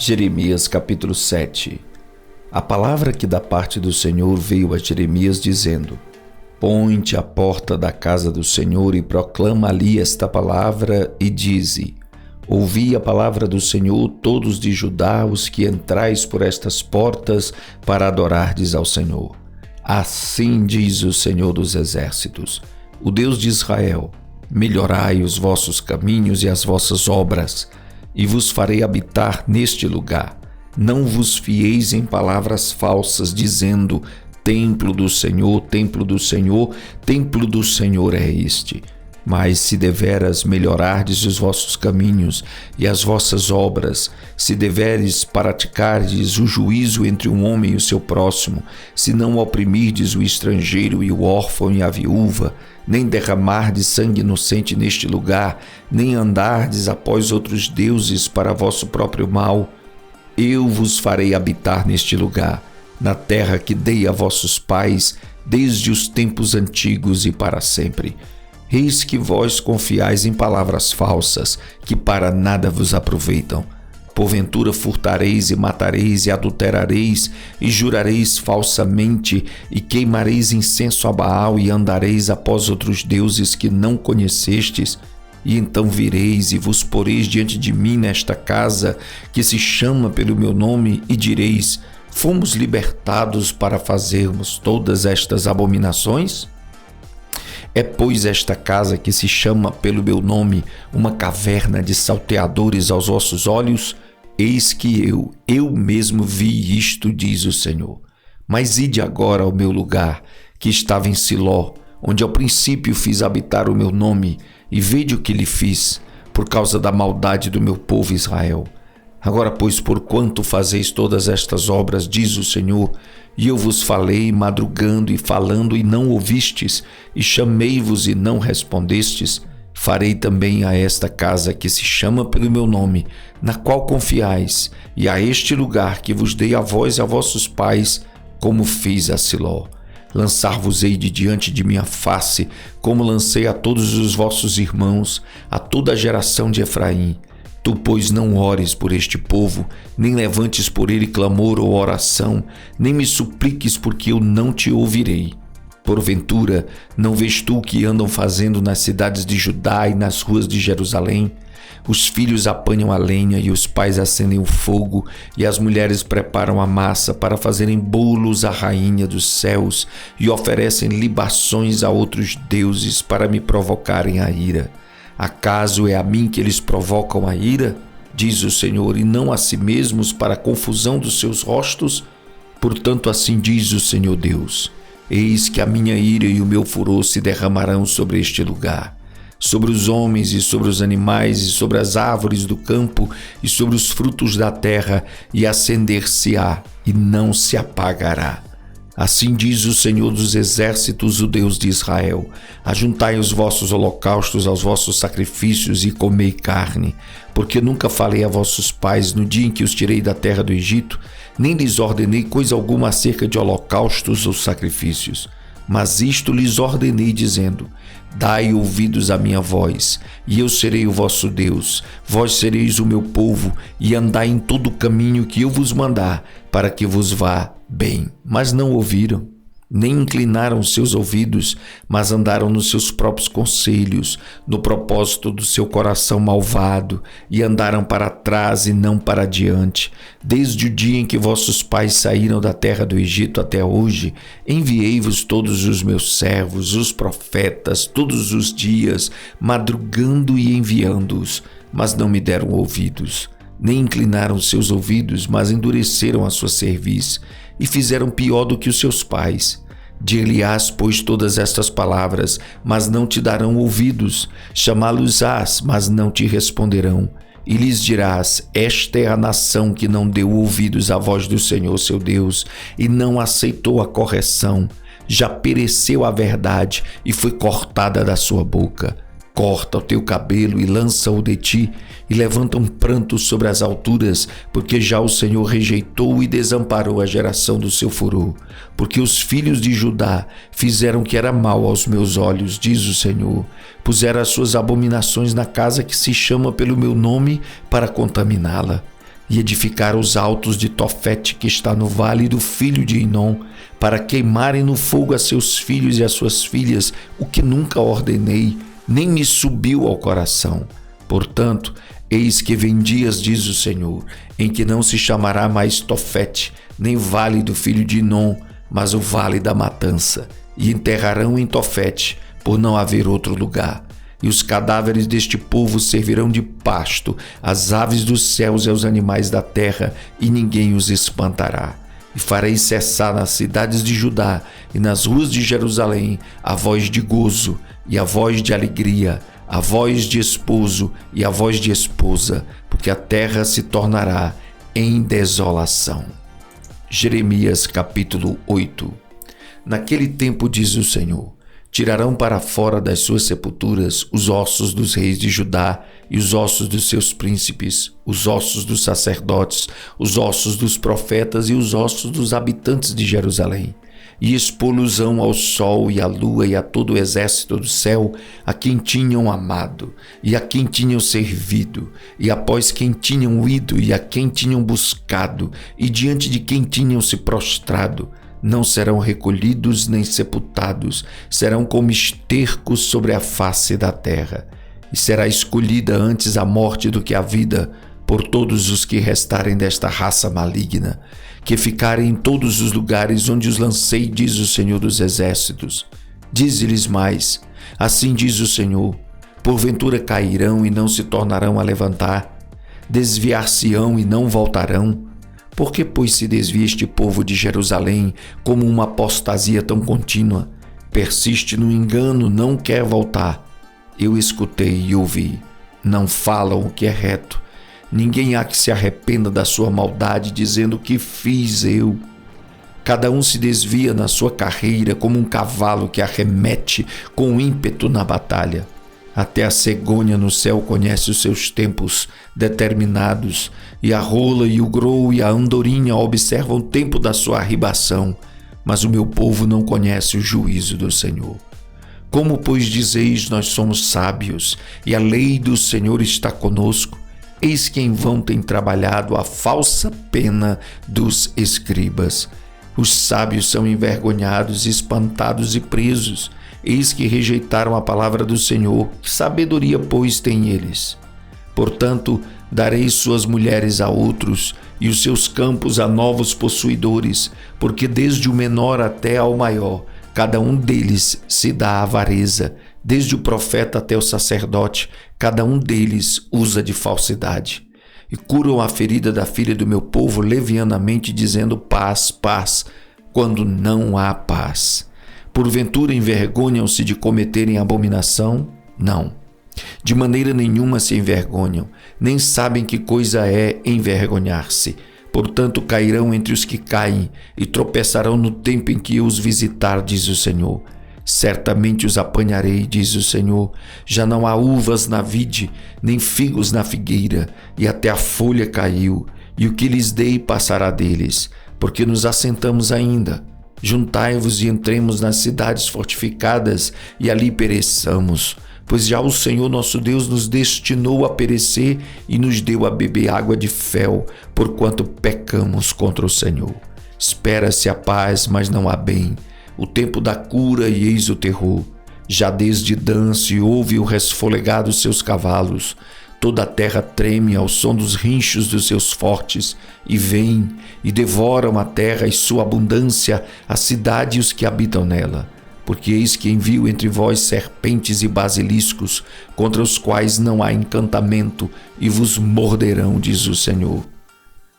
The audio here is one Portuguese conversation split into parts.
Jeremias capítulo 7. A palavra que da parte do Senhor veio a Jeremias dizendo: Põe-te à porta da casa do Senhor e proclama ali esta palavra e dize: Ouvi a palavra do Senhor, todos de Judá, os que entrais por estas portas para adorardes ao Senhor. Assim diz o Senhor dos Exércitos, o Deus de Israel: melhorai os vossos caminhos e as vossas obras, e vos farei habitar neste lugar. Não vos fieis em palavras falsas, dizendo: Templo do Senhor, templo do Senhor, templo do Senhor é este. Mas se deveras melhorardes os vossos caminhos e as vossas obras, se deveres praticardes o juízo entre um homem e o seu próximo, se não oprimirdes o estrangeiro e o órfão e a viúva, nem derramardes sangue inocente neste lugar, nem andardes após outros deuses para vosso próprio mal, eu vos farei habitar neste lugar, na terra que dei a vossos pais desde os tempos antigos e para sempre. Eis que vós confiais em palavras falsas, que para nada vos aproveitam. Porventura furtareis e matareis e adulterareis e jurareis falsamente e queimareis incenso a Baal e andareis após outros deuses que não conhecestes, e então vireis e vos poreis diante de mim nesta casa que se chama pelo meu nome e direis: fomos libertados para fazermos todas estas abominações? É, pois, esta casa que se chama pelo meu nome uma caverna de salteadores aos vossos olhos? Eis que eu mesmo vi isto, diz o Senhor. Mas ide agora ao meu lugar, que estava em Siló, onde ao princípio fiz habitar o meu nome, e vede o que lhe fiz, por causa da maldade do meu povo Israel. Agora, pois, porquanto fazeis todas estas obras, diz o Senhor, e eu vos falei madrugando e falando e não ouvistes, e chamei-vos e não respondestes, farei também a esta casa que se chama pelo meu nome, na qual confiais, e a este lugar que vos dei a vós e a vossos pais, como fiz a Siló. Lançar-vos-ei de diante de minha face, como lancei a todos os vossos irmãos, a toda a geração de Efraim. Tu, pois, não ores por este povo, nem levantes por ele clamor ou oração, nem me supliques, porque eu não te ouvirei. Porventura, não vês tu o que andam fazendo nas cidades de Judá e nas ruas de Jerusalém? Os filhos apanham a lenha e os pais acendem o fogo, e as mulheres preparam a massa para fazerem bolos à rainha dos céus e oferecem libações a outros deuses para me provocarem a ira. Acaso é a mim que eles provocam a ira? Diz o Senhor, e não a si mesmos para a confusão dos seus rostos? Portanto, assim diz o Senhor Deus: eis que a minha ira e o meu furor se derramarão sobre este lugar, sobre os homens e sobre os animais e sobre as árvores do campo e sobre os frutos da terra, e acender-se-á e não se apagará. Assim diz o Senhor dos Exércitos, o Deus de Israel: ajuntai os vossos holocaustos aos vossos sacrifícios e comei carne, porque nunca falei a vossos pais no dia em que os tirei da terra do Egito, nem lhes ordenei coisa alguma acerca de holocaustos ou sacrifícios. Mas isto lhes ordenei, dizendo: dai ouvidos à minha voz, e eu serei o vosso Deus, vós sereis o meu povo, e andai em todo o caminho que eu vos mandar, para que vos vá bem. Mas não ouviram, nem inclinaram seus ouvidos, mas andaram nos seus próprios conselhos, no propósito do seu coração malvado, e andaram para trás e não para adiante. Desde o dia em que vossos pais saíram da terra do Egito até hoje, enviei-vos todos os meus servos, os profetas, todos os dias, madrugando e enviando-os, mas não me deram ouvidos. Nem inclinaram seus ouvidos, mas endureceram a sua cerviz, e fizeram pior do que os seus pais. Dir-lhe-ás, pois, todas estas palavras, mas não te darão ouvidos. Chamá-los-ás, mas não te responderão. E lhes dirás: esta é a nação que não deu ouvidos à voz do Senhor seu Deus, e não aceitou a correção. Já pereceu a verdade, e foi cortada da sua boca. Corta o teu cabelo e lança-o de ti, e levanta um pranto sobre as alturas, porque já o Senhor rejeitou e desamparou a geração do seu furor. Porque os filhos de Judá fizeram o que era mal aos meus olhos, diz o Senhor. Puseram as suas abominações na casa que se chama pelo meu nome para contaminá-la. e edificar os altos de Tofete, que está no vale do filho de Inom, para queimarem no fogo a seus filhos e a suas filhas, o que nunca ordenei, nem me subiu ao coração. Portanto, eis que vem dias, diz o Senhor, em que não se chamará mais Tofete, nem vale do filho de Inom, mas o vale da matança, e enterrarão em Tofete, por não haver outro lugar. E os cadáveres deste povo servirão de pasto às aves dos céus e aos animais da terra, e ninguém os espantará. E farei cessar nas cidades de Judá e nas ruas de Jerusalém a voz de gozo e a voz de alegria, a voz de esposo e a voz de esposa, porque a terra se tornará em desolação. Jeremias capítulo 8. Naquele tempo, diz o Senhor, tirarão para fora das suas sepulturas os ossos dos reis de Judá e os ossos dos seus príncipes, os ossos dos sacerdotes, os ossos dos profetas e os ossos dos habitantes de Jerusalém, e expô-los-ão ao sol e à lua e a todo o exército do céu, a quem tinham amado e a quem tinham servido, e após quem tinham ido e a quem tinham buscado, e diante de quem tinham se prostrado. Não serão recolhidos nem sepultados, serão como estercos sobre a face da terra. E será escolhida antes a morte do que a vida por todos os que restarem desta raça maligna, que ficarem em todos os lugares onde os lancei, diz o Senhor dos Exércitos. Dize-lhes mais, assim diz o Senhor, porventura cairão e não se tornarão a levantar, desviar-se-ão e não voltarão. Por que, pois, se desvia este povo de Jerusalém como uma apostasia tão contínua? Persiste no engano, não quer voltar. Eu escutei e ouvi. Não falam o que é reto. Ninguém há que se arrependa da sua maldade, dizendo: que fiz eu? Cada um se desvia na sua carreira como um cavalo que arremete com ímpeto na batalha. Até a cegônia no céu conhece os seus tempos determinados, e a rola e o grou e a andorinha observam o tempo da sua arribação, mas o meu povo não conhece o juízo do Senhor. Como, pois, dizeis, nós somos sábios, e a lei do Senhor está conosco? Eis que em vão tem trabalhado a falsa pena dos escribas. Os sábios são envergonhados, espantados e presos. Eis que rejeitaram a palavra do Senhor. Que sabedoria, pois, têm eles? Portanto, darei suas mulheres a outros e os seus campos a novos possuidores, porque desde o menor até ao maior, cada um deles se dá avareza. Desde o profeta até o sacerdote, cada um deles usa de falsidade. E curam a ferida da filha do meu povo levianamente, dizendo: paz, paz, quando não há paz. Porventura envergonham-se de cometerem abominação? Não. De maneira nenhuma se envergonham, nem sabem que coisa é envergonhar-se. Portanto, cairão entre os que caem e tropeçarão no tempo em que eu os visitar, diz o Senhor. Certamente os apanharei, diz o Senhor. Já não há uvas na vide, nem figos na figueira, e até a folha caiu, e o que lhes dei passará deles, porque nos assentamos ainda. Juntai-vos e entremos nas cidades fortificadas, e ali pereçamos, pois já o Senhor nosso Deus nos destinou a perecer e nos deu a beber água de fel, porquanto pecamos contra o Senhor. Espera-se a paz, mas não há bem, o tempo da cura e eis o terror. Já desde Dan se ouve o resfolegar dos seus cavalos, toda a terra treme ao som dos rinchos dos seus fortes, e vêm e devoram a terra e sua abundância, a cidade e os que habitam nela. Porque eis que envio entre vós serpentes e basiliscos, contra os quais não há encantamento, e vos morderão, diz o Senhor.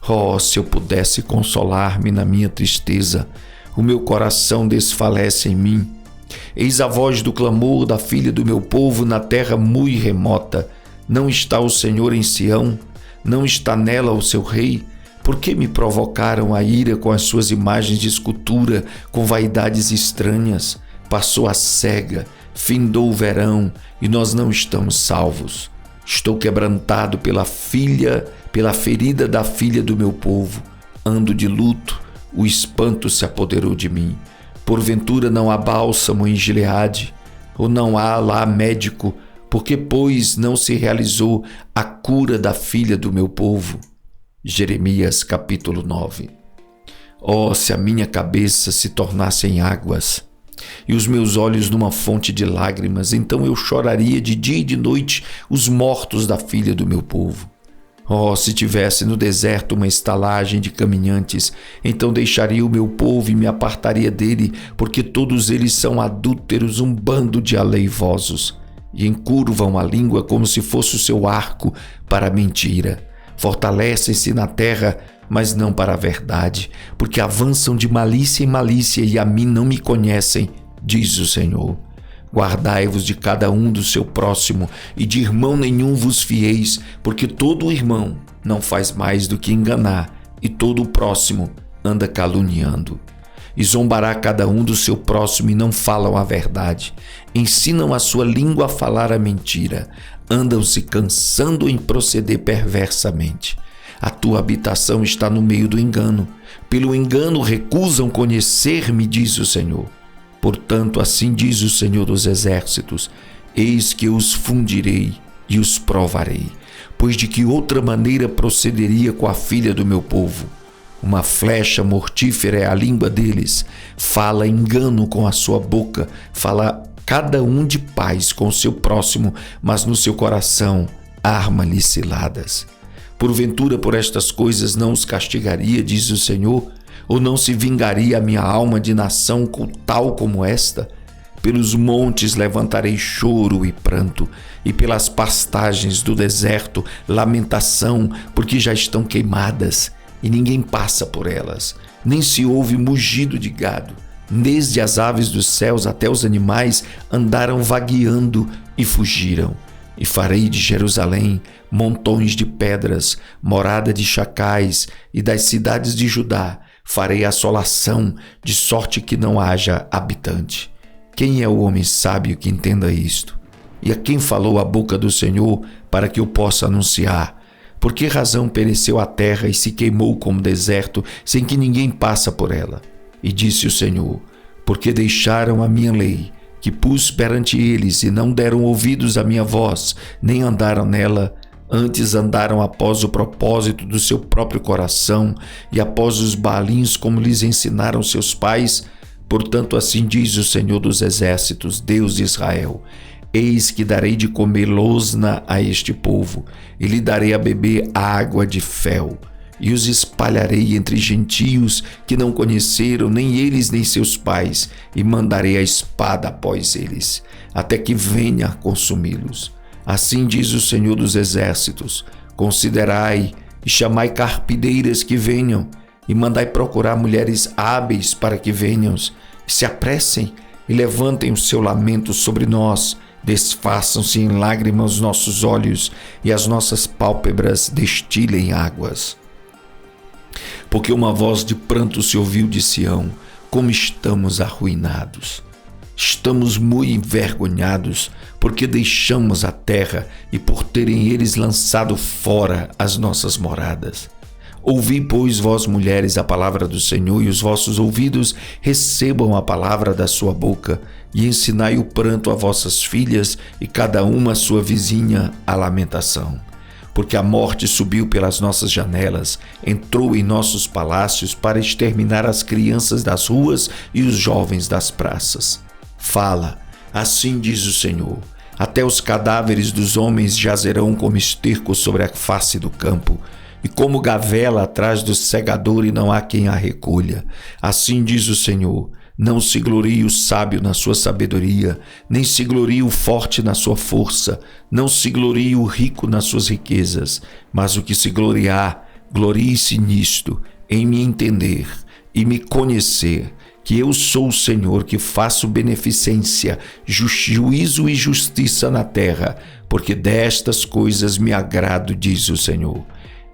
Oh, se eu pudesse consolar-me na minha tristeza, o meu coração desfalece em mim. Eis a voz do clamor da filha do meu povo na terra muito remota. Não está o Senhor em Sião? Não está nela o seu rei? Por que me provocaram a ira com as suas imagens de escultura, com vaidades estranhas? Passou a cega, findou o verão, e nós não estamos salvos. Estou quebrantado pela ferida da filha do meu povo. Ando de luto, o espanto se apoderou de mim. Porventura não há bálsamo em Gileade? Ou não há lá médico? Porque, pois, não se realizou a cura da filha do meu povo? Jeremias capítulo 9. Oh, se a minha cabeça se tornasse em águas e os meus olhos numa fonte de lágrimas, então eu choraria de dia e de noite os mortos da filha do meu povo. Oh, se tivesse no deserto uma estalagem de caminhantes, então deixaria o meu povo e me apartaria dele, porque todos eles são adúlteros, um bando de aleivosos, e encurvam a língua como se fosse o seu arco para a mentira. Fortalecem-se na terra, mas não para a verdade, porque avançam de malícia em malícia e a mim não me conhecem, diz o Senhor. Guardai-vos de cada um do seu próximo, e de irmão nenhum vos fieis, porque todo irmão não faz mais do que enganar, e todo o próximo anda caluniando. E zombará cada um do seu próximo e não falam a verdade. Ensinam a sua língua a falar a mentira. Andam se cansando em proceder perversamente. A tua habitação está no meio do engano. Pelo engano recusam conhecer-me, diz o Senhor. Portanto, assim diz o Senhor dos Exércitos: eis que eu os fundirei e os provarei, pois de que outra maneira procederia com a filha do meu povo? Uma flecha mortífera é a língua deles, fala engano com a sua boca, fala cada um de paz com o seu próximo, mas no seu coração arma-lhe ciladas. Porventura por estas coisas não os castigaria, diz o Senhor? Ou não se vingaria a minha alma de nação tal como esta? Pelos montes levantarei choro e pranto, e pelas pastagens do deserto lamentação, porque já estão queimadas, e ninguém passa por elas, nem se ouve mugido de gado. Desde as aves dos céus até os animais andaram vagueando e fugiram. E farei de Jerusalém montões de pedras, morada de chacais, e das cidades de Judá farei assolação, de sorte que não haja habitante. Quem é o homem sábio que entenda isto? E a quem falou a boca do Senhor para que eu possa anunciar? Por que razão pereceu a terra e se queimou como deserto, sem que ninguém passa por ela? E disse o Senhor: porque deixaram a minha lei, que pus perante eles, e não deram ouvidos à minha voz, nem andaram nela. Antes andaram após o propósito do seu próprio coração e após os baalins como lhes ensinaram seus pais. Portanto, assim diz o Senhor dos Exércitos, Deus de Israel: eis que darei de comer losna a este povo, e lhe darei a beber água de fel, e os espalharei entre gentios que não conheceram nem eles nem seus pais, e mandarei a espada após eles, até que venha a consumi-los. Assim diz o Senhor dos Exércitos: considerai e chamai carpideiras que venham, e mandai procurar mulheres hábeis para que venham, e se apressem e levantem o seu lamento sobre nós, desfaçam-se em lágrimas os nossos olhos, e as nossas pálpebras destilem águas. Porque uma voz de pranto se ouviu de Sião: como estamos arruinados! Estamos muito envergonhados, porque deixamos a terra e por terem eles lançado fora as nossas moradas. Ouvi, pois, vós mulheres, a palavra do Senhor, e os vossos ouvidos recebam a palavra da sua boca, e ensinai o pranto a vossas filhas, e cada uma a sua vizinha a lamentação. Porque a morte subiu pelas nossas janelas, entrou em nossos palácios para exterminar as crianças das ruas e os jovens das praças. Fala, assim diz o Senhor: até os cadáveres dos homens jazerão como esterco sobre a face do campo, e como gavela atrás do segador, e não há quem a recolha. Assim diz o Senhor: não se glorie o sábio na sua sabedoria, nem se glorie o forte na sua força, não se glorie o rico nas suas riquezas, mas o que se gloriar, glorie-se nisto, em me entender e me conhecer, que eu sou o Senhor, que faço beneficência, juízo e justiça na terra, porque destas coisas me agrado, diz o Senhor.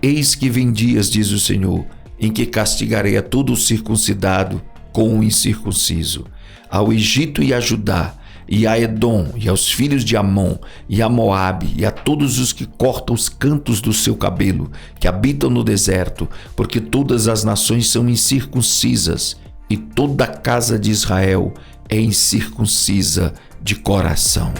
Eis que vem dias, diz o Senhor, em que castigarei a todo o circuncidado com o incircunciso, ao Egito e a Judá, e a Edom, e aos filhos de Amon, e a Moabe, e a todos os que cortam os cantos do seu cabelo, que habitam no deserto, porque todas as nações são incircuncisas, e toda a casa de Israel é incircuncisa de coração.